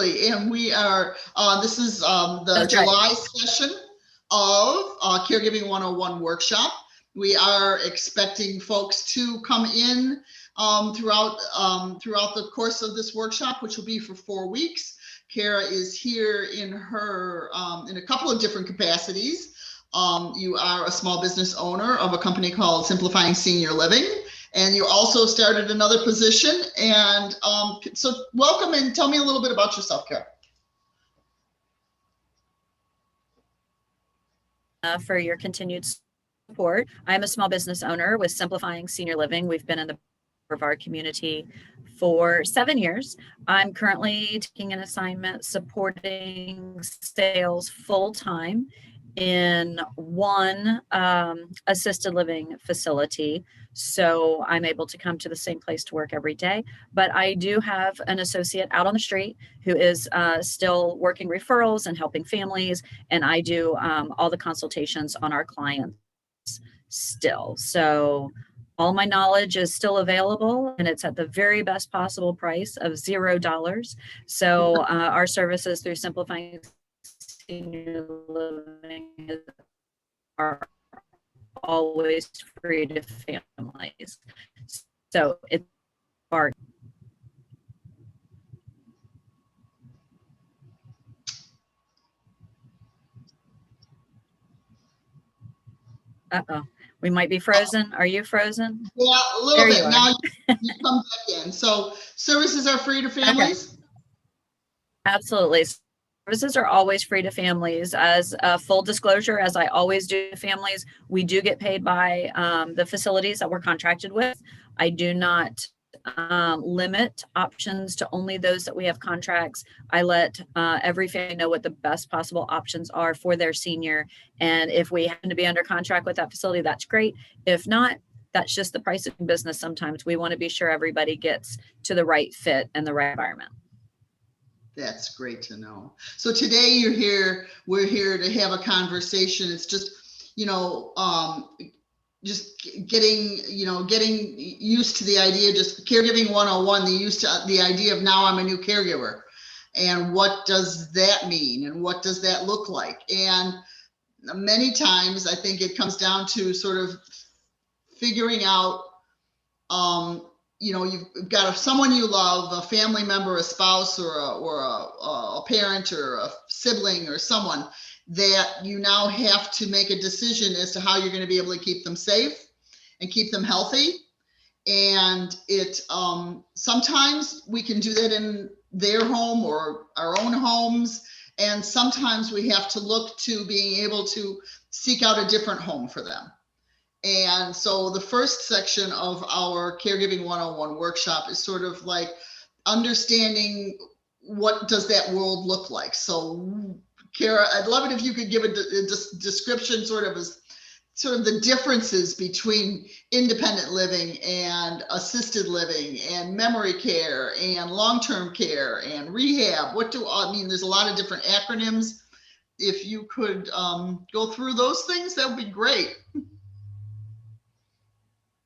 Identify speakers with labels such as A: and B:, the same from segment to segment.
A: Absolutely. And we are, this is the
B: That's right.
A: July session of Caregiving 101 workshop. We are expecting folks to come in throughout the course of this workshop, which will be for 4 weeks. Kara is here in her in a couple of different capacities. You are a small business owner of a company called Simplifying Senior Living, and you also started another position. And so welcome, and tell me a little bit about yourself, Kara.
B: For your continued support. I'm a small business owner with Simplifying Senior Living. We've been in the of our community for 7 years. I'm currently taking an assignment supporting sales full-time in one assisted living facility. So I'm able to come to the same place to work every day. But I do have an associate out on the street who is still working referrals and helping families. And I do all the consultations on our clients still. So all my knowledge is still available, and it's at the very best possible price of $0. So our services through Simplifying Senior Living are always free to families. So it's our uh-oh. We might be frozen. Are you frozen?
A: Yeah, a little bit. Now you come back in. So services are free to families?
B: Okay. Absolutely. Services are always free to families. As a full disclosure, as I always do to families, we do get paid by the facilities that we're contracted with. I do not limit options to only those that we have contracts. I let every family know what the best possible options are for their senior. And if we happen to be under contract with that facility, that's great. If not, that's just the price of business. Sometimes we want to be sure everybody gets to the right fit and the right environment.
A: That's great to know. So today you're here, we're here to have a conversation. It's just, just getting used to the idea, just caregiving 101, the idea of now I'm a new caregiver. And what does that mean? And what does that look like? And many times I think it comes down to sort of figuring out, you've got someone you love, a family member, a spouse, or a parent, or a sibling, or someone that you now have to make a decision as to how you're going to be able to keep them safe and keep them healthy. And it sometimes we can do that in their home or our own homes. And sometimes we have to look to being able to seek out a different home for them. And so the first section of our Caregiving 101 workshop is sort of like understanding what does that world look like. So Kara, I'd love it if you could give a description sort of the differences between independent living and assisted living and memory care and long-term care and rehab. There's a lot of different acronyms. If you could go through those things, that would be great.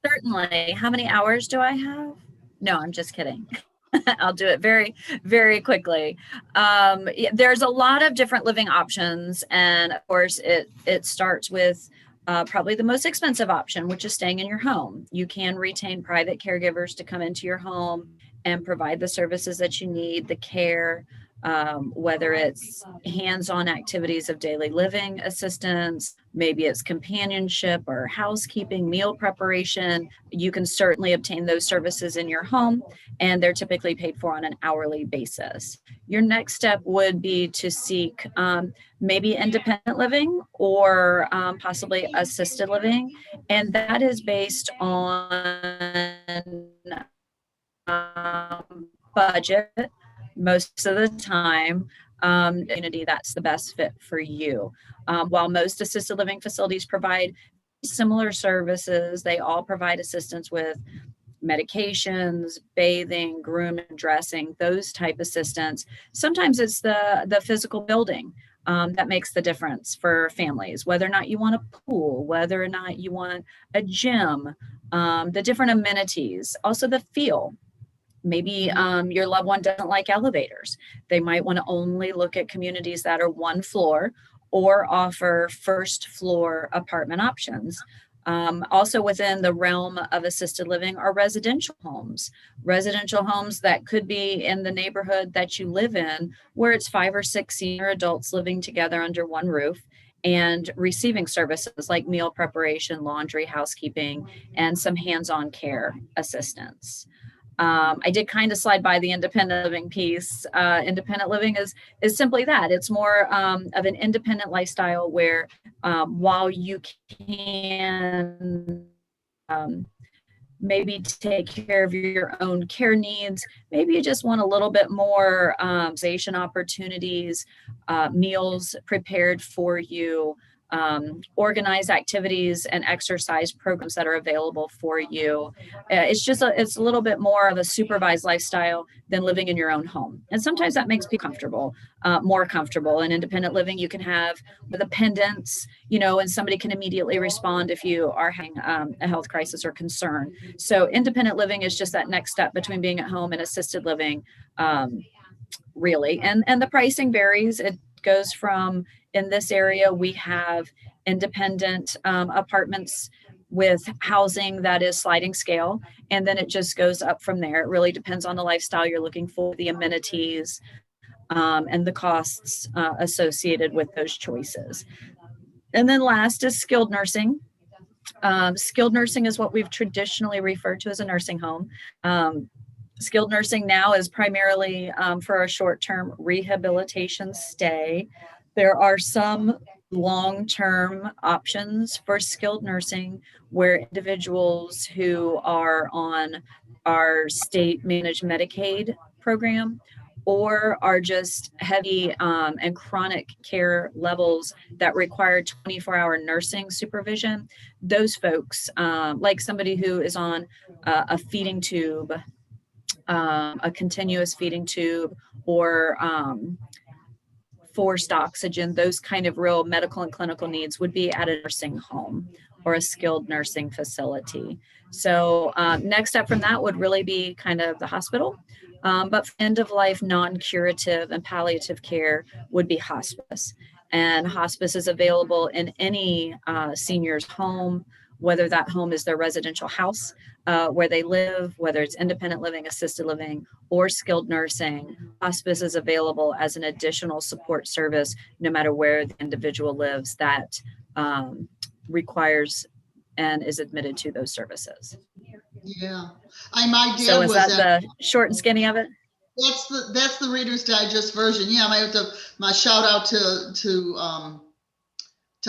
B: Certainly. How many hours do I have? No, I'm just kidding. I'll do it very, very quickly. There's a lot of different living options. And of course, it starts with probably the most expensive option, which is staying in your home. You can retain private caregivers to come into your home and provide the services that you need, the care, whether it's hands-on activities of daily living assistance, maybe it's companionship or housekeeping, meal preparation. You can certainly obtain those services in your home, and they're typically paid for on an hourly basis. Your next step would be to seek maybe independent living or possibly assisted living, and that is based on budget. Most of the time, community that's the best fit for you. While most assisted living facilities provide similar services, they all provide assistance with medications, bathing, grooming, dressing, those type assistance. Sometimes it's the physical building that makes the difference for families, whether or not you want a pool, whether or not you want a gym, the different amenities, also the feel. Maybe your loved one doesn't like elevators. They might want to only look at communities that are one floor or offer first floor apartment options. Also within the realm of assisted living are residential homes that could be in the neighborhood that you live in, where it's 5 or 6 senior adults living together under one roof and receiving services like meal preparation, laundry, housekeeping, and some hands-on care assistance. I did kind of slide by the independent living piece. Independent living is simply that. It's more of an independent lifestyle where while you can maybe take care of your own care needs, maybe you just want a little bit more station opportunities, meals prepared for you, organized activities and exercise programs that are available for you. It's a little bit more of a supervised lifestyle than living in your own home. And sometimes that makes people comfortable, more comfortable. In independent living, you can have the dependents, and somebody can immediately respond if you are having a health crisis or concern. So independent living is just that next step between being at home and assisted living, really. And the pricing varies. It goes from, in this area, we have independent apartments with housing that is sliding scale, and then it just goes up from there. It really depends on the lifestyle you're looking for, the amenities, and the costs associated with those choices. And then last is skilled nursing. Skilled nursing is what we've traditionally referred to as a nursing home. Skilled nursing now is primarily for a short-term rehabilitation stay. There are some long-term options for skilled nursing where individuals who are on our state managed Medicaid program or are just heavy and chronic care levels that require 24-hour nursing supervision. Those folks, like somebody who is on a feeding tube, a continuous feeding tube, or forced oxygen, those kind of real medical and clinical needs would be at a nursing home or a skilled nursing facility. So next step from that would really be kind of the hospital. But for end of life, non-curative and palliative care would be hospice. And hospice is available in any senior's home, whether that home is their residential house where they live, whether it's independent living, assisted living, or skilled nursing. Hospice is available as an additional support service, no matter where the individual lives, that requires and is admitted to those services.
A: Yeah. My dad
B: So is
A: was
B: that
A: at,
B: the short and skinny of it?
A: that's the Reader's Digest version. Yeah, I have to my shout out to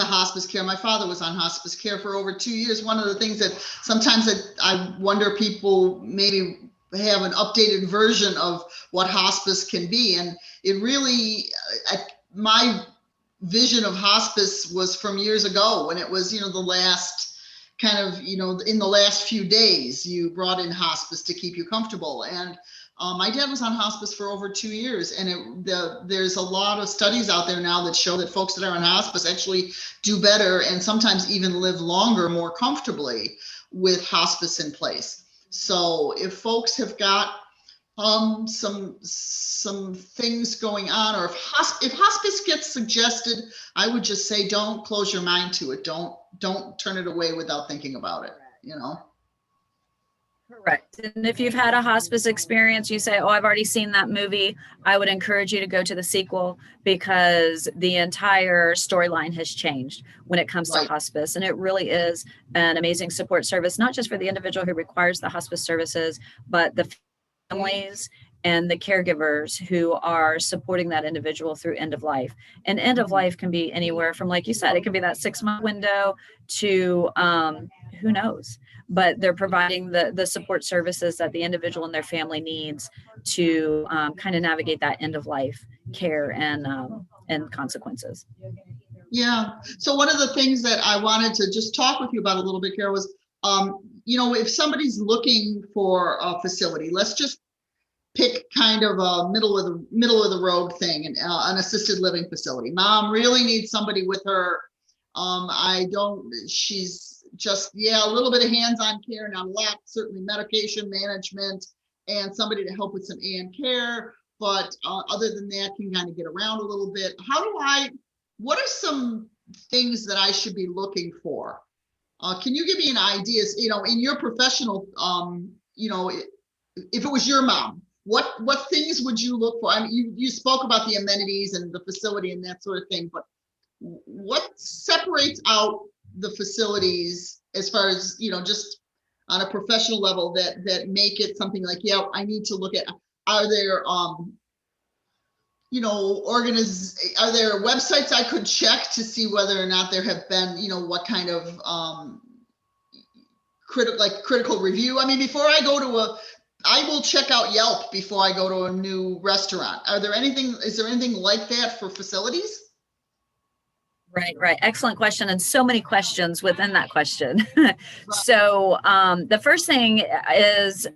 A: hospice care. My father was on hospice care for over 2 years. One of the things that sometimes I wonder people maybe have an updated version of what hospice can be. And it really, my vision of hospice was from years ago when it was, the last kind of, in the last few days, you brought in hospice to keep you comfortable. And my dad was on hospice for over 2 years, and there's a lot of studies out there now that show that folks that are on hospice actually do better and sometimes even live longer, more comfortably with hospice in place. So if folks have got some things going on, or if hospice gets suggested, I would just say don't close your mind to it. Don't turn it away without thinking about it.
B: Correct. And if you've had a hospice experience, you say, oh, I've already seen that movie, I would encourage you to go to the sequel, because the entire storyline has changed when it comes to hospice. And it really is an amazing support service, not just for the individual who requires the hospice services, but the families and the caregivers who are supporting that individual through end of life. And end of life can be anywhere from, like you said, it can be that 6-month window to who knows, but they're providing the support services that the individual and their family needs to kind of navigate that end of life care and consequences.
A: Yeah. So one of the things that I wanted to just talk with you about a little bit, Carol, was, if somebody's looking for a facility, let's just pick kind of a middle of the road thing, and an assisted living facility. Mom really needs somebody with her. She's just, a little bit of hands-on care, not a lot, certainly medication management and somebody to help with some and care. But other than that, can kind of get around a little bit. What are some things that I should be looking for? Can you give me an idea, in your professional, if it was your mom, what things would you look for? I mean, you spoke about the amenities and the facility and that sort of thing, but what separates out the facilities as far as, just on a professional level that make it something like, yeah, I need to look at, are there, are there websites I could check to see whether or not there have been, what kind of critical review? I mean, I will check out Yelp before I go to a new restaurant. Is there anything like that for facilities?
B: Right. Excellent question. And so many questions within that question. So the first thing is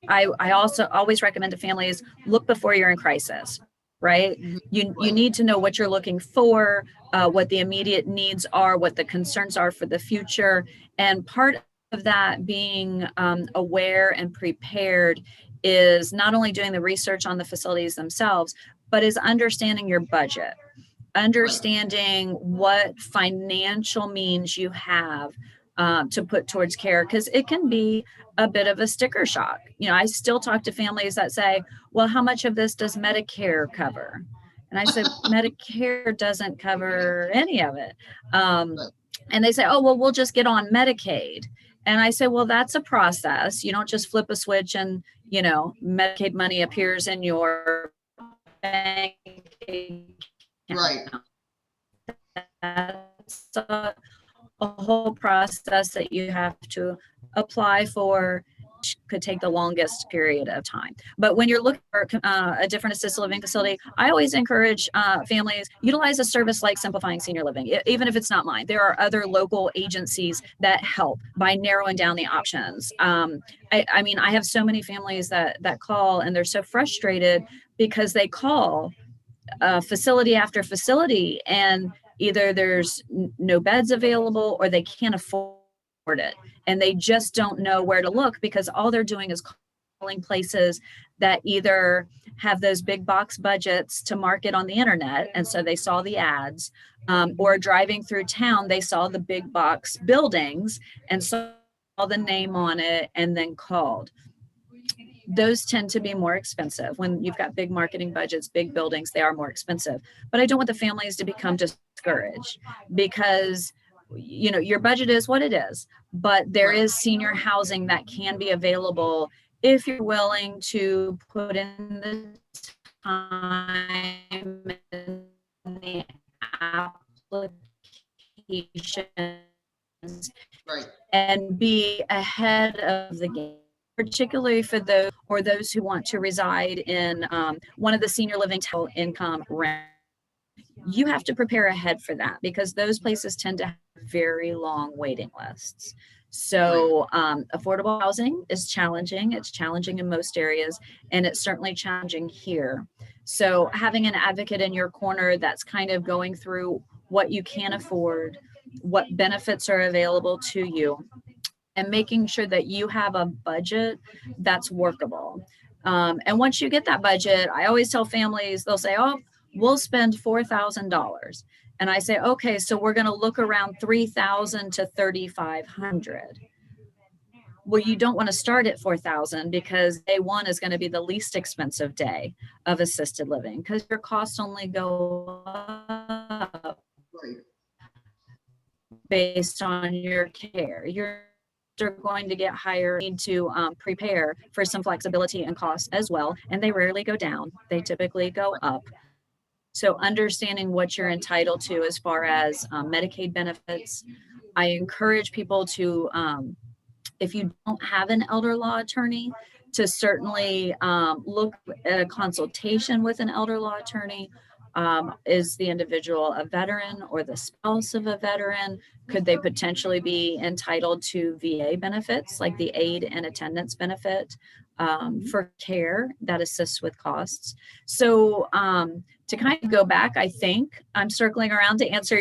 B: I also always recommend to families, look before you're in crisis, right? You need to know what you're looking for, what the immediate needs are, what the concerns are for the future. And part of that being aware and prepared is not only doing the research on the facilities themselves, but is understanding your budget, understanding what financial means you have to put towards care, because it can be a bit of a sticker shock. I still talk to families that say, well, how much of this does Medicare cover? And I said, Medicare doesn't cover any of it. And they say, oh, well, we'll just get on Medicaid. And I say, well, that's a process. You don't just flip a switch and, Medicaid money appears in your bank
A: Right.
B: That's a whole process that you have to apply for, which could take the longest period of time. But when you're looking for a different assisted living facility, I always encourage families, utilize a service like Simplifying Senior Living, even if it's not mine. There are other local agencies that help by narrowing down the options. I mean, I have so many families that call, and they're so frustrated because they call facility after facility, and either there's no beds available or they can't afford it, and they just don't know where to look, because all they're doing is calling places that either have those big box budgets to market on the internet, and so they saw the ads, or driving through town, they saw the big box buildings and saw the name on it and then called. Those tend to be more expensive. When you've got big marketing budgets, big buildings, they are more expensive. But I don't want the families to become discouraged, because your budget is what it is, but there is senior housing that can be available if you're willing to put in the time and the applications, and be ahead of the game, particularly for those who want to reside in one of the senior living income rent. You have to prepare ahead for that, because those places tend to have very long waiting lists. So affordable housing is challenging. It's challenging in most areas, and it's certainly challenging here. So having an advocate in your corner that's kind of going through what you can afford, what benefits are available to you, and making sure that you have a budget that's workable. And once you get that budget, I always tell families, they'll say, oh, we'll spend $4,000. And I say, okay, so we're going to look around $3,000 to $3,500. Well, you don't want to start at $4,000, because day one is going to be the least expensive day of assisted living, because your costs only go up based on your care. You're going to get higher. You need to prepare for some flexibility and costs as well, and they rarely go down. They typically go up. So understanding what you're entitled to as far as Medicaid benefits, I encourage people to, if you don't have an elder law attorney, to certainly look at a consultation with an elder law attorney. Is the individual a veteran or the spouse of a veteran? Could they potentially be entitled to VA benefits, like the aid and attendance benefit for care that assists with costs? So to kind of go back, I think I'm circling around to answer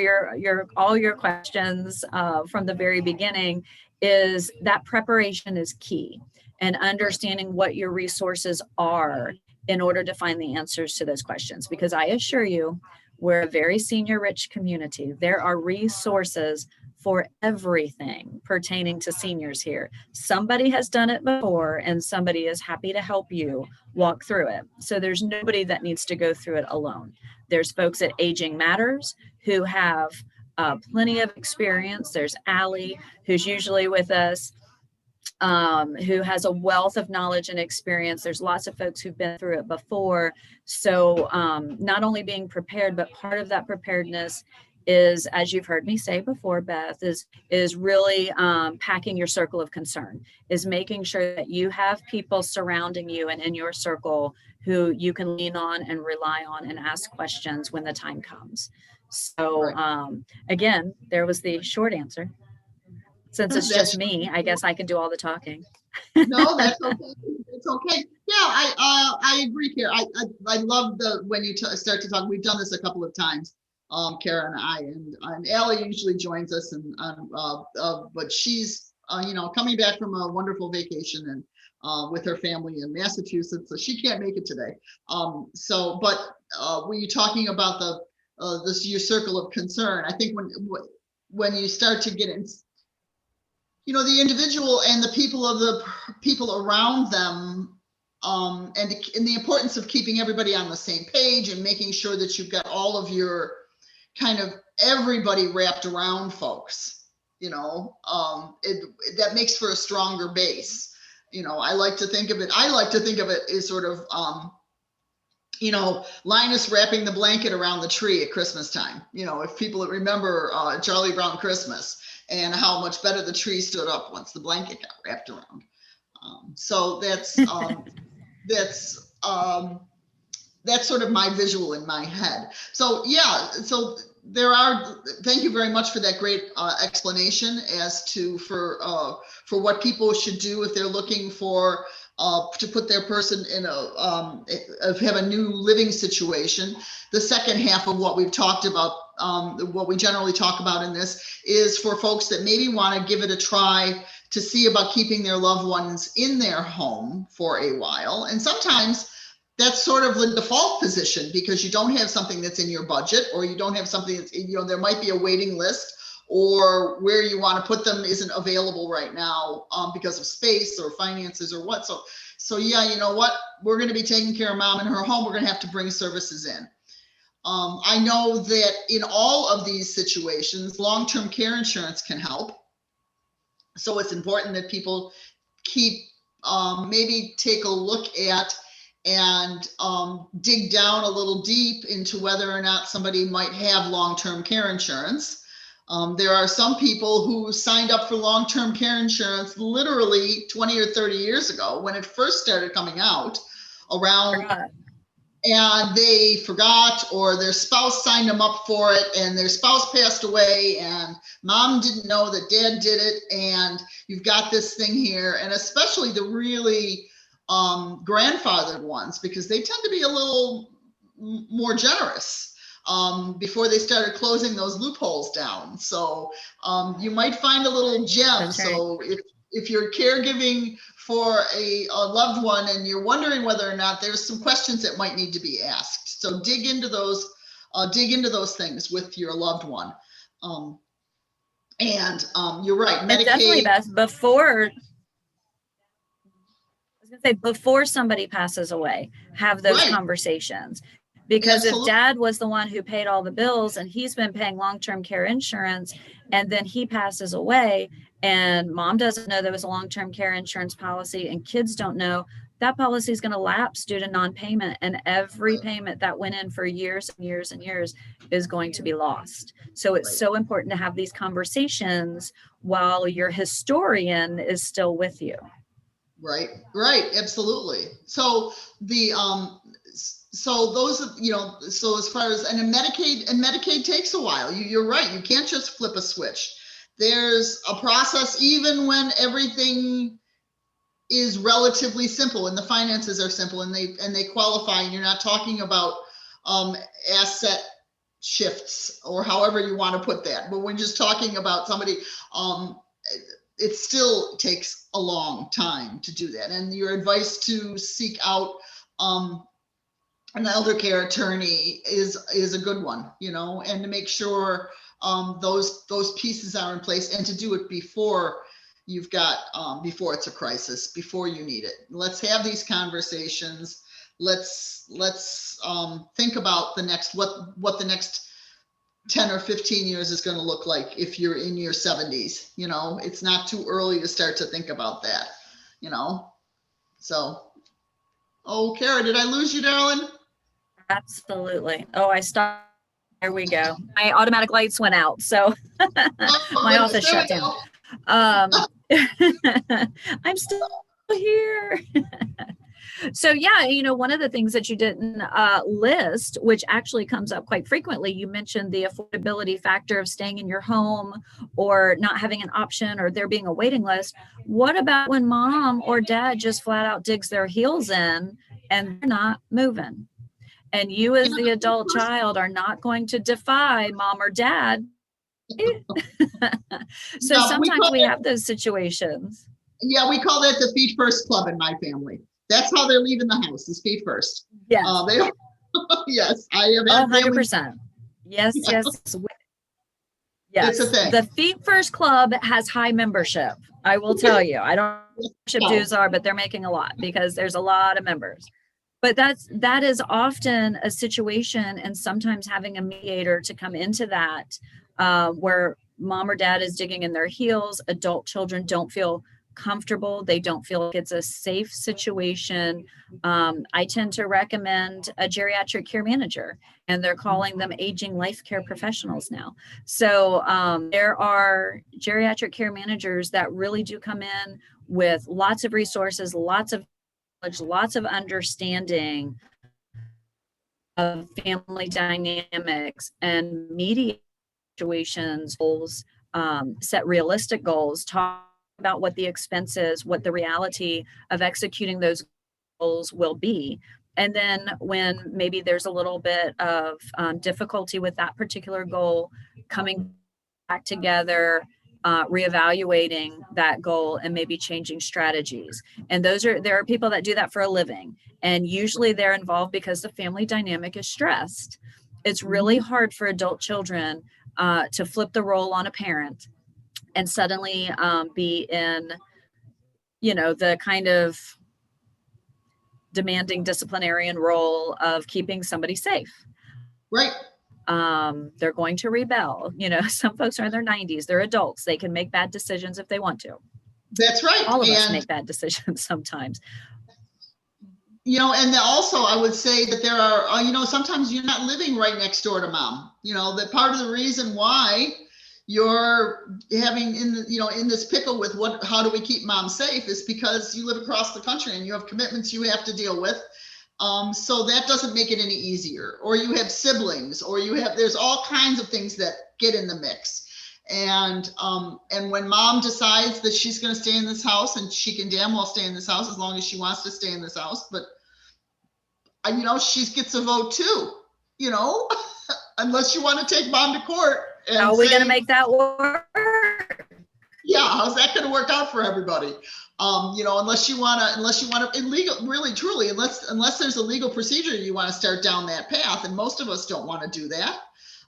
B: all your questions from the very beginning, is that preparation is key. and understanding what your resources are in order to find the answers to those questions. Because I assure you, we're a very senior rich community. There are resources for everything pertaining to seniors here. Somebody has done it before, and somebody is happy to help you walk through it. So there's nobody that needs to go through it alone. There's folks at Aging Matters who have plenty of experience. There's Allie, who's usually with us, who has a wealth of knowledge and experience. There's lots of folks who've been through it before. So not only being prepared, but part of that preparedness is, as you've heard me say before, Beth, is really packing your circle of concern, is making sure that you have people surrounding you and in your circle who you can lean on and rely on and ask questions when the time comes. So again, there was the short answer. Since it's just me, I guess I can do all the talking.
A: No, that's okay. It's okay. Yeah, I agree, Kara. I love when you start to talk. We've done this a couple of times, Kara and I, and Allie usually joins us, and but she's coming back from a wonderful vacation and with her family in Massachusetts, so she can't make it today. But when you're talking about your circle of concern, I think when you start to get in, the individual and the people around them, and the importance of keeping everybody on the same page and making sure that you've got all of your kind of everybody wrapped around folks, that makes for a stronger base. I like to think of it as sort of, Linus wrapping the blanket around the tree at Christmas time. If people remember Charlie Brown Christmas, and how much better the tree stood up once the blanket got wrapped around. So that's sort of my visual in my head. So thank you very much for that great explanation as to for what people should do if they're looking for to put their person in have a new living situation. The second half of what we've talked about, what we generally talk about in this, is for folks that maybe want to give it a try to see about keeping their loved ones in their home for a while. And sometimes that's sort of the default position because you don't have something that's in your budget, or you don't have something that's, there might be a waiting list, or where you want to put them isn't available right now because of space or finances or what. So yeah, you know what? We're going to be taking care of mom in her home. We're going to have to bring services in. I know that in all of these situations, long-term care insurance can help. So it's important that people maybe take a look at and dig down a little deep into whether or not somebody might have long-term care insurance. There are some people who signed up for long-term care insurance literally 20 or 30 years ago when it first started coming out around. And they forgot, or their spouse signed them up for it and their spouse passed away and mom didn't know that dad did it, and you've got this thing here. And especially the really grandfathered ones, because they tend to be a little more generous before they started closing those loopholes down. So you might find a little gem. Right. So if you're caregiving for a loved one and you're wondering whether or not, there's some questions that might need to be asked. So dig into those things with your loved one. You're right, Medicaid.
B: And definitely, Beth, before somebody passes away, have those conversations. Because if dad was the one who paid all the bills and he's been paying long-term care insurance, and then he passes away and mom doesn't know there was a long-term care insurance policy and kids don't know, that policy is going to lapse due to non-payment, and every payment that went in for years and years and years is going to be lost. So it's so important to have these conversations while your historian is still with you.
A: Right, absolutely. So so as far as, and Medicaid takes a while. You're right. You can't just flip a switch. There's a process, even when everything is relatively simple and the finances are simple and they qualify, and you're not talking about asset shifts or however you want to put that. But we're just talking about somebody, it still takes a long time to do that. And your advice to seek out an elder care attorney is a good one, and to make sure those pieces are in place, and to do it before before it's a crisis, before you need it. Let's have these conversations. Let's think about what the next 10 or 15 years is going to look like if you're in your 70s. It's not too early to start to think about that. So, oh, Kara, did I lose you, darling?
B: Absolutely. Oh, I stopped. There we go. My automatic lights went out, so my office shut down. I'm still here. So yeah, one of the things that you didn't list, which actually comes up quite frequently, you mentioned the affordability factor of staying in your home or not having an option or there being a waiting list. What about when mom or dad just flat out digs their heels in and they're not moving? And you as the adult child are not going to defy mom or dad. So sometimes we have those situations.
A: Yeah, we call that the feet first club in my family. That's how they're leaving the house, is feet first.
B: Yes.
A: Yes, I have had
B: 100%. Yes. Yes. The Feet First Club has high membership. I will tell you. I don't know what membership dues are, but they're making a lot because there's a lot of members. But that is often a situation, and sometimes having a mediator to come into that where mom or dad is digging in their heels, adult children don't feel comfortable, they don't feel like it's a safe situation. I tend to recommend a geriatric care manager, and they're calling them aging life care professionals now. So there are geriatric care managers that really do come in with lots of resources, lots of understanding of family dynamics and mediate situations, goals, set realistic goals, talk about what the expense is, what the reality of executing those goals will be. And then when maybe there's a little bit of difficulty with that particular goal, coming back together, reevaluating that goal and maybe changing strategies. And there are people that do that for a living. And usually they're involved because the family dynamic is stressed. It's really hard for adult children to flip the role on a parent and suddenly be in, the kind of demanding disciplinarian role of keeping somebody safe.
A: Right.
B: They're going to rebel. Some folks are in their 90s. They're adults. They can make bad decisions if they want to.
A: That's right.
B: All of us make bad decisions sometimes.
A: And also I would say that there are, sometimes you're not living right next door to mom. That part of the reason why you're having in this pickle with how do we keep mom safe is because you live across the country and you have commitments you have to deal with. So that doesn't make it any easier. Or you have siblings, or there's all kinds of things that get in the mix. And when mom decides that she's going to stay in this house, and she can damn well stay in this house as long as she wants to stay in this house, but she gets a vote too, unless you want to take mom to court. And
B: how are we going to make that work?
A: Yeah, how's that going to work out for everybody? Unless you want to illegal, really, truly, unless there's a legal procedure you want to start down that path, and most of us don't want to do that.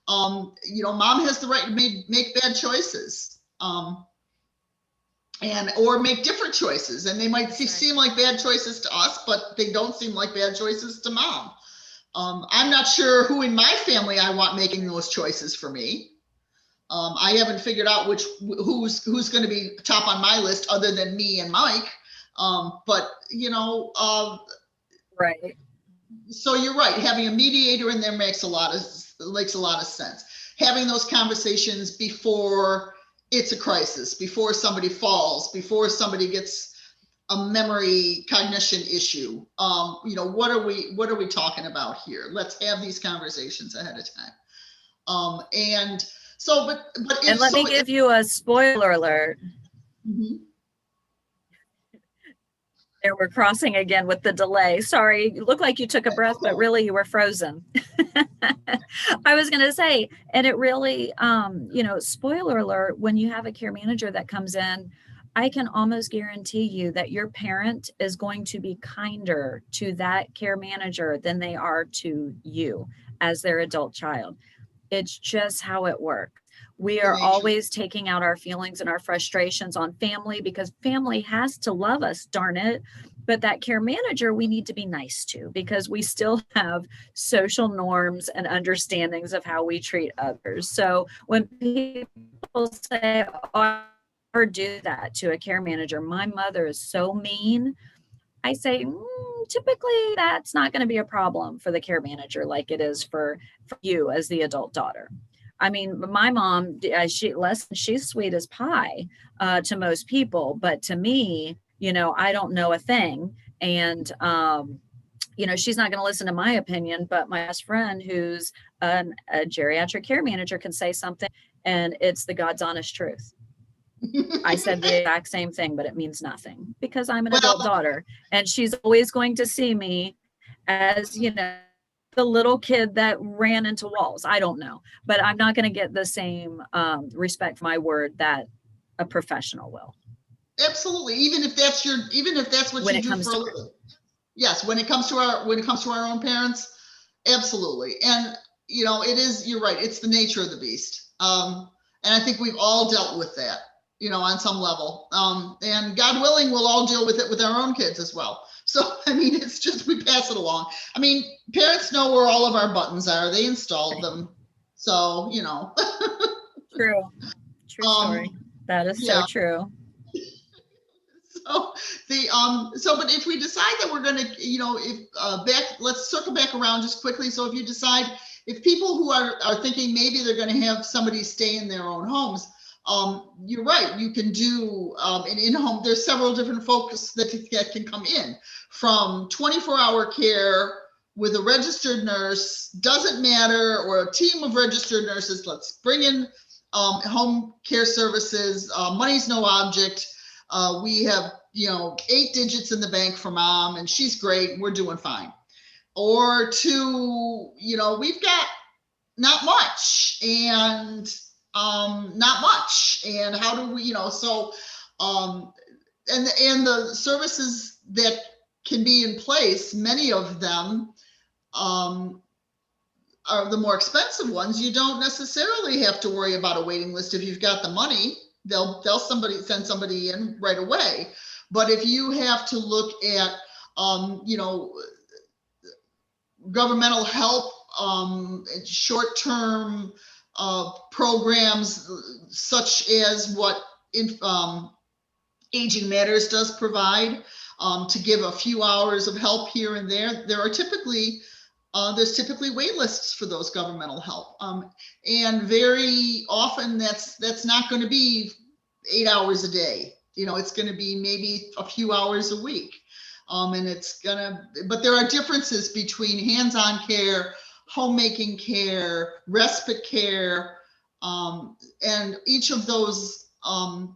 A: Mom has the right to make bad choices, or make different choices, and they might seem like bad choices to us, but they don't seem like bad choices to mom. I'm not sure who in my family I want making those choices for me. I haven't figured out who's going to be top on my list other than me and Mike. But
B: right.
A: So you're right. Having a mediator in there makes a lot of sense. Having those conversations before it's a crisis, before somebody falls, before somebody gets a memory cognition issue. What are we talking about here? Let's have these conversations ahead of time. Let
B: me give you a spoiler alert.
A: Mm-hmm.
B: There, we're crossing again with the delay. Sorry, you look like you took a breath, but really you were frozen. I was going to say, and it really, spoiler alert, when you have a care manager that comes in, I can almost guarantee you that your parent is going to be kinder to that care manager than they are to you as their adult child. It's just how it works. We
A: The
B: are
A: nature.
B: always taking out our feelings and our frustrations on family because family has to love us, darn it. But that care manager, we need to be nice to because we still have social norms and understandings of how we treat others. So when people say, oh, I never do that to a care manager, my mother is so mean, I say, typically that's not going to be a problem for the care manager like it is for you as the adult daughter. I mean, my mom, she's sweet as pie to most people, but to me, I don't know a thing. And, she's not going to listen to my opinion, but my best friend who's a geriatric care manager can say something and it's the God's honest truth. I said the exact same thing, but it means nothing because I'm an adult
A: Well,
B: daughter and she's always going to see me as, the little kid that ran into walls. I don't know, but I'm not going to get the same respect for my word that a professional will
A: absolutely. Even if that's what
B: when
A: you
B: it
A: do
B: comes
A: for a
B: to,
A: living. Yes, when it comes to our own parents, absolutely. And you're right, it's the nature of the beast. And I think we've all dealt with that, on some level. And God willing, we'll all deal with it with our own kids as well. So, I mean, it's just we pass it along. I mean, parents know where all of our buttons are. They installed them. So,
B: true, true story.
A: um,
B: That is so
A: yeah.
B: true.
A: So but if we decide that we're going to, if let's circle back around just quickly. So if people who are thinking maybe they're going to have somebody stay in their own homes, you're right. You can do an in-home. There's several different folks that can come in, from 24-hour care with a registered nurse, doesn't matter, or a team of registered nurses. Let's bring in home care services. Money's no object. We have, 8 digits in the bank for mom, and she's great. We're doing fine. Or to, we've got not much, and not much. And how do we, so, and the services that can be in place, many of them are the more expensive ones. You don't necessarily have to worry about a waiting list if you've got the money. They'll send somebody in right away. But if you have to look at governmental help, short-term programs such as what Aging Matters does provide, to give a few hours of help here and there, there's typically wait lists for those governmental help. And very often that's not going to be 8 hours a day. It's going to be maybe a few hours a week. But there are differences between hands-on care, homemaking care, respite care, and each of those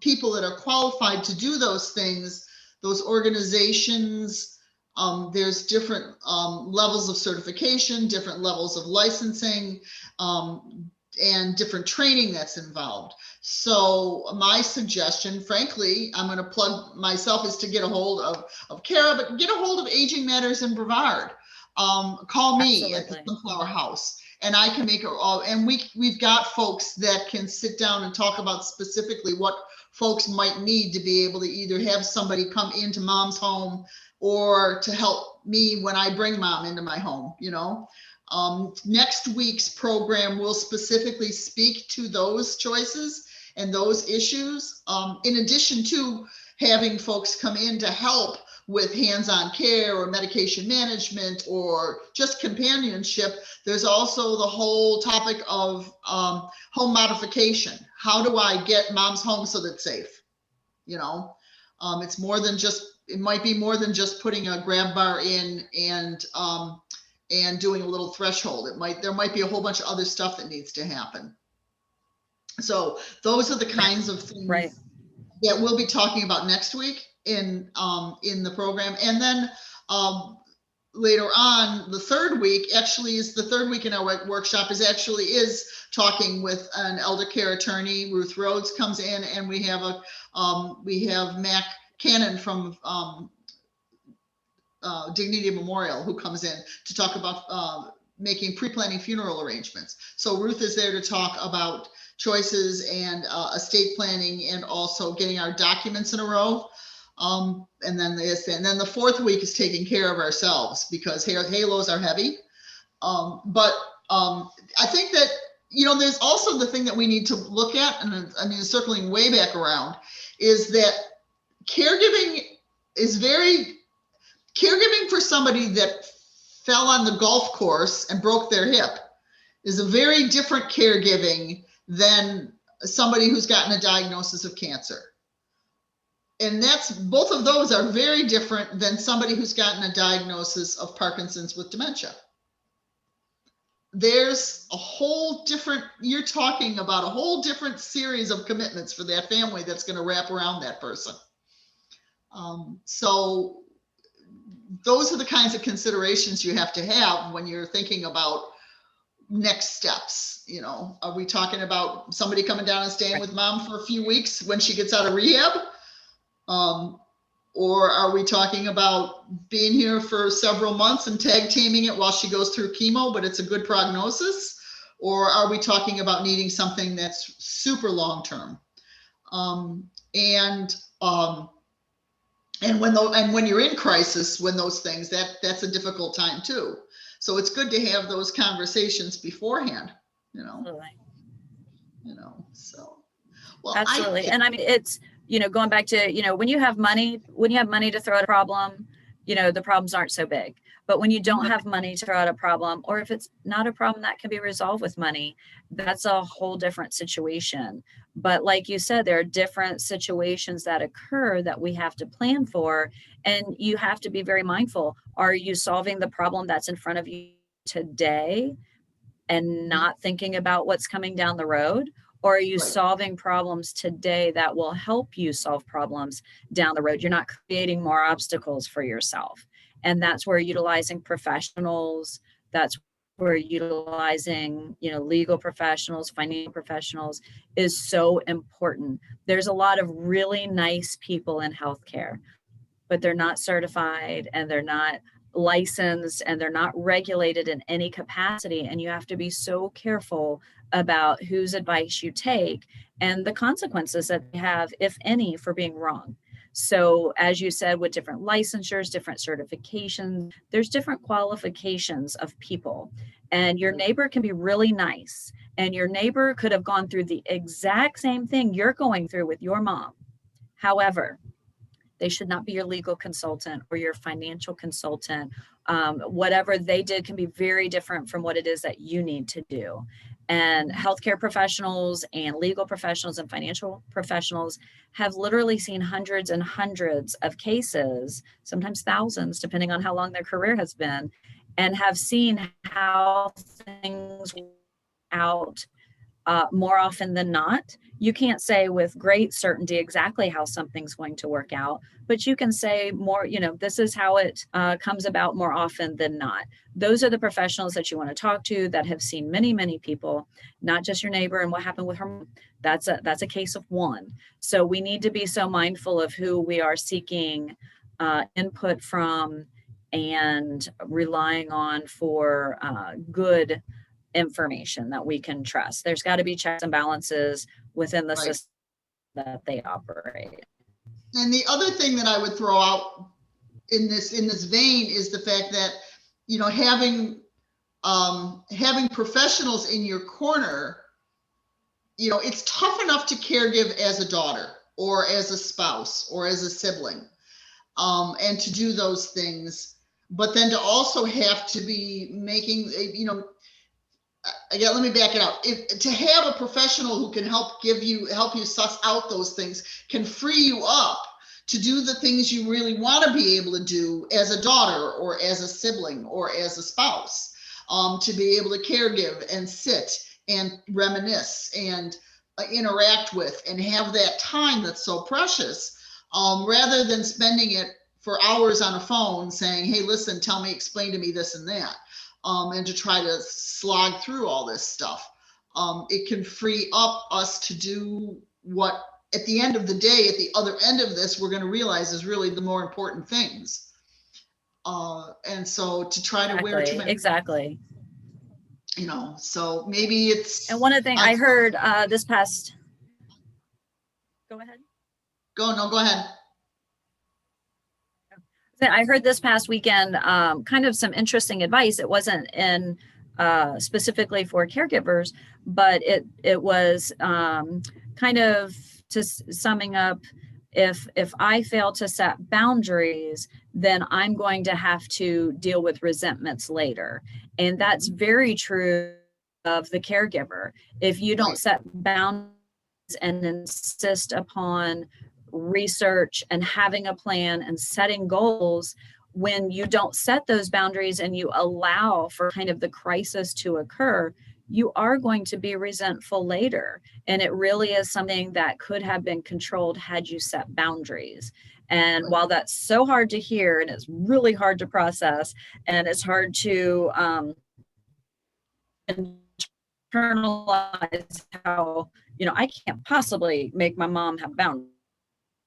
A: people that are qualified to do those things, those organizations, there's different levels of certification, different levels of licensing, and different training that's involved. So my suggestion, frankly, I'm going to plug myself, is to get a hold of Kara, but get a hold of Aging Matters in Brevard. Call me at the
B: Absolutely.
A: Sunflower House, and I can make it all. And we've got folks that can sit down and talk about specifically what folks might need to be able to either have somebody come into mom's home or to help me when I bring mom into my home. Next week's program will specifically speak to those choices and those issues, in addition to having folks come in to help with hands-on care or medication management or just companionship. There's also the whole topic of home modification. How do I get mom's home so that it's safe? It's more than just, it might be more than just putting a grab bar in and doing a little threshold. There might be a whole bunch of other stuff that needs to happen. So those are the kinds of things
B: Right.
A: that we'll be talking about next week in the program. And then later on, the third week actually is the third week in our workshop is talking with an elder care attorney. Ruth Rhodes comes in, and we have Mac Cannon from Dignity Memorial who comes in to talk about making pre-planning funeral arrangements. So Ruth is there to talk about choices and estate planning, and also getting our documents in a row. And then the fourth week is taking care of ourselves, because halos are heavy. But I think that, there's also the thing that we need to look at, and I mean, circling way back around, is that caregiving for somebody that fell on the golf course and broke their hip is a very different caregiving than somebody who's gotten a diagnosis of cancer. And both of those are very different than somebody who's gotten a diagnosis of Parkinson's with dementia. There's you're talking about a whole different series of commitments for that family that's going to wrap around that person. So those are the kinds of considerations you have to have when you're thinking about next steps. Are we talking about somebody coming down and staying with mom for a few weeks when she gets out of rehab? Or are we talking about being here for several months and tag teaming it while she goes through chemo, but it's a good prognosis? Or are we talking about needing something that's super long-term? And when you're in crisis, when those things, that's a difficult time too. So it's good to have those conversations beforehand,
B: Absolutely.
A: So. Well,
B: absolutely. And I mean, it's, going back to, when you have money to throw at a problem, the problems aren't so big. But when you don't have money to throw at a problem, or if it's not a problem that can be resolved with money, that's a whole different situation. But like you said, there are different situations that occur that we have to plan for. And you have to be very mindful. Are you solving the problem that's in front of you today and not thinking about what's coming down the road? Or are you solving problems today that will help you solve problems down the road? You're not creating more obstacles for yourself. And that's where utilizing professionals, that's where utilizing, legal professionals, financial professionals is so important. There's a lot of really nice people in healthcare, but they're not certified and they're not licensed and they're not regulated in any capacity. And you have to be so careful about whose advice you take and the consequences that they have, if any, for being wrong. So as you said, with different licensures, different certifications, there's different qualifications of people. And your neighbor can be really nice. And your neighbor could have gone through the exact same thing you're going through with your mom. However, they should not be your legal consultant or your financial consultant. Whatever they did can be very different from what it is that you need to do. And healthcare professionals and legal professionals and financial professionals have literally seen hundreds and hundreds of cases, sometimes thousands, depending on how long their career has been, and have seen how things work out more often than not. You can't say with great certainty exactly how something's going to work out, but you can say more, this is how it comes about more often than not. Those are the professionals that you want to talk to that have seen many, many people, not just your neighbor and what happened with her. That's a case of one. So we need to be so mindful of who we are seeking input from and relying on for good information that we can trust. There's got to be checks and balances within the system that they operate.
A: And the other thing that I would throw out in this vein is the fact that, having professionals in your corner, it's tough enough to caregive as a daughter or as a spouse or as a sibling, and to do those things, but then to also have to be making, again, let me back it up. To have a professional who can help you suss out those things can free you up to do the things you really want to be able to do as a daughter or as a sibling or as a spouse, to be able to caregive and sit and reminisce and interact with and have that time that's so precious, rather than spending it for hours on a phone saying, hey, listen, tell me, explain to me this and that, and to try to slog through all this stuff. It can free up us to do what, at the end of the day, at the other end of this, we're going to realize is really the more important things. And so to try to wear too many,
B: Exactly.
A: so maybe it's,
B: And one of the things I heard this past, go ahead.
A: Go ahead.
B: I heard this past weekend kind of some interesting advice. It wasn't in specifically for caregivers, but it was kind of to summing up, if I fail to set boundaries, then I'm going to have to deal with resentments later. And that's very true of the caregiver. If you don't set boundaries and insist upon research and having a plan and setting goals, when you don't set those boundaries and you allow for kind of the crisis to occur, you are going to be resentful later. And it really is something that could have been controlled had you set boundaries. And while that's so hard to hear, and it's really hard to process, and it's hard to internalize how, I can't possibly make my mom have boundaries.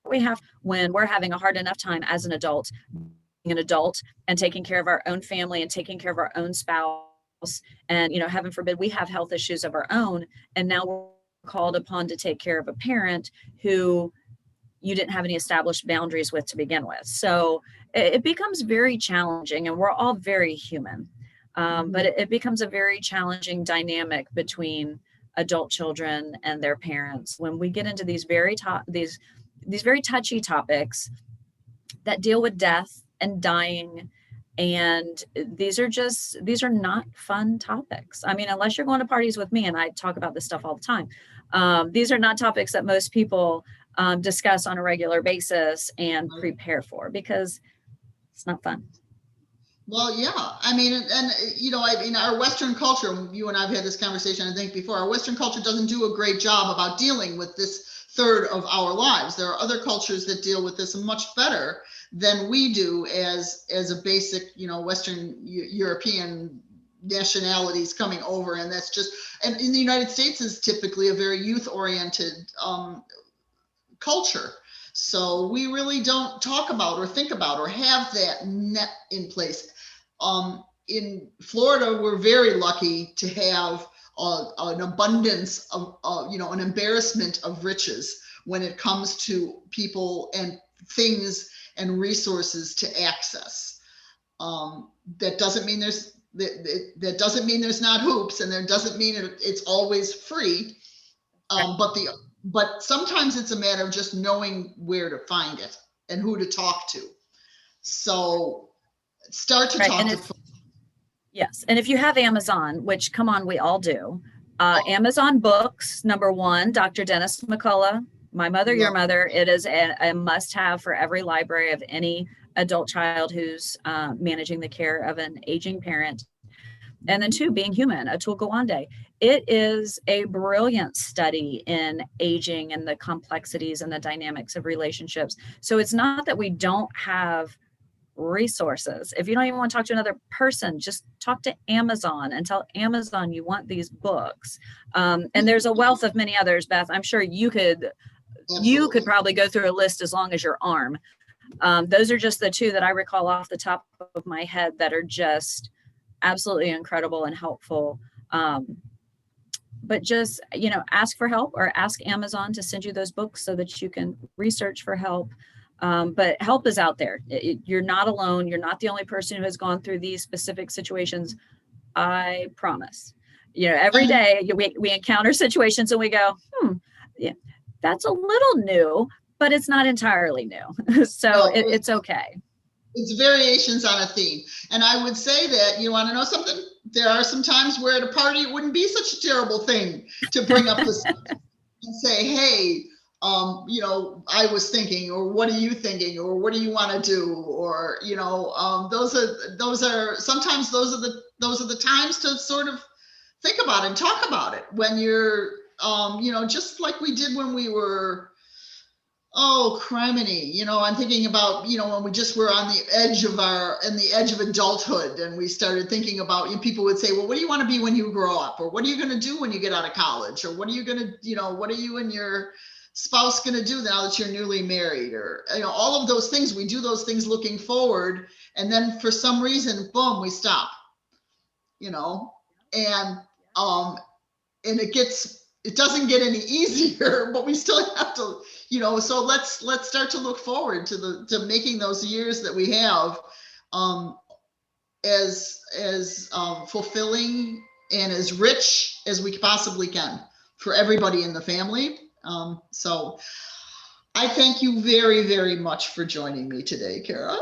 B: We have when we're having a hard enough time as an adult, being an adult and taking care of our own family and taking care of our own spouse. And, heaven forbid, we have health issues of our own. And now we're called upon to take care of a parent who you didn't have any established boundaries with to begin with. So it becomes very challenging, and we're all very human. But it becomes a very challenging dynamic between adult children and their parents when we get into these very very touchy topics that deal with death and dying. And these are not fun topics. I mean, unless you're going to parties with me, and I talk about this stuff all the time. These are not topics that most people discuss on a regular basis and prepare for, because it's not fun.
A: Well, yeah. I mean, and our Western culture, you and I've had this conversation, I think, before. Our Western culture doesn't do a great job about dealing with this third of our lives. There are other cultures that deal with this much better than we do as a basic, Western European nationalities coming over. And that's just, and in the United States is typically a very youth-oriented culture. So we really don't talk about or think about or have that net in place. In Florida, we're very lucky to have an abundance of, an embarrassment of riches when it comes to people and things and resources to access. That doesn't mean that doesn't mean there's not hoops, and there doesn't mean it's always free. But sometimes it's a matter of just knowing where to find it and who to talk to. So start to talk to.
B: Yes. And if you have Amazon, which, come on, we all do. Amazon Books, #1, Dr. Dennis McCullough, My Mother, Your Mother. It is a must-have for every library of any adult child who's managing the care of an aging parent. And then 2, Being Human, Atul Gawande. It is a brilliant study in aging and the complexities and the dynamics of relationships. So it's not that we don't have resources. If you don't even want to talk to another person, just talk to Amazon and tell Amazon you want these books. And there's a wealth of many others, Beth. I'm sure you could probably go through a list as long as your arm. Those are just the 2 that I recall off the top of my head that are just absolutely incredible and helpful. But just, ask for help, or ask Amazon to send you those books so that you can research for help. But help is out there. You're not alone. You're not the only person who has gone through these specific situations. I promise. Every day we encounter situations and we go, yeah, that's a little new, but it's not entirely new. So it's okay.
A: It's variations on a theme. And I would say that, you want to know something? There are some times where at a party, it wouldn't be such a terrible thing to bring up this and say, hey, I was thinking, or what are you thinking, or what do you want to do? Or, those are sometimes those are the times to sort of think about it and talk about it when you're, just like we did when we were Oh, criminy. I'm thinking about, when we just were on the edge of adulthood, and we started thinking about, people would say, well, what do you want to be when you grow up? Or what are you going to do when you get out of college? Or what are you going to, what are you and your spouse going to do now that you're newly married? Or, all of those things, we do those things looking forward. And then for some reason, boom, we stop, and, and it doesn't get any easier, but we still have to, so let's start to look forward to making those years that we have as fulfilling and as rich as we possibly can for everybody in the family. So I thank you very, very much for joining me today, Kara.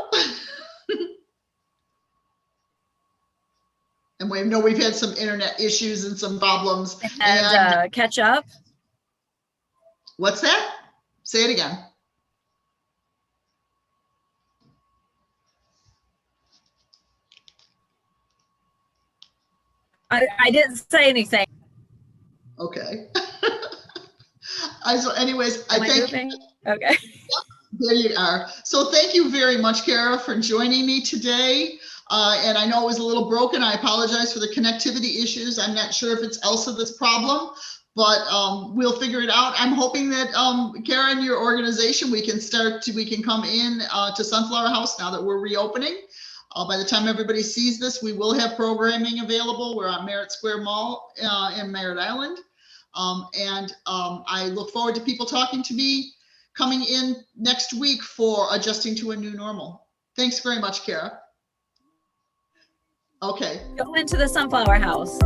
A: And we know we've had some internet issues and some problems.
B: And catch up.
A: What's that? Say it again.
B: I didn't say anything.
A: Okay. So anyways,
B: Am I moving? Okay.
A: There you are. So thank you very much, Kara, for joining me today. And I know it was a little broken. I apologize for the connectivity issues. I'm not sure if it's Elsa that's problem, but we'll figure it out. I'm hoping that Kara and your organization, we can come in to Sunflower House now that we're reopening. By the time everybody sees this, we will have programming available. We're on Merritt Square Mall in Merritt Island. I look forward to people talking to me coming in next week for adjusting to a new normal. Thanks very much, Kara. Okay.
B: Go into the Sunflower House.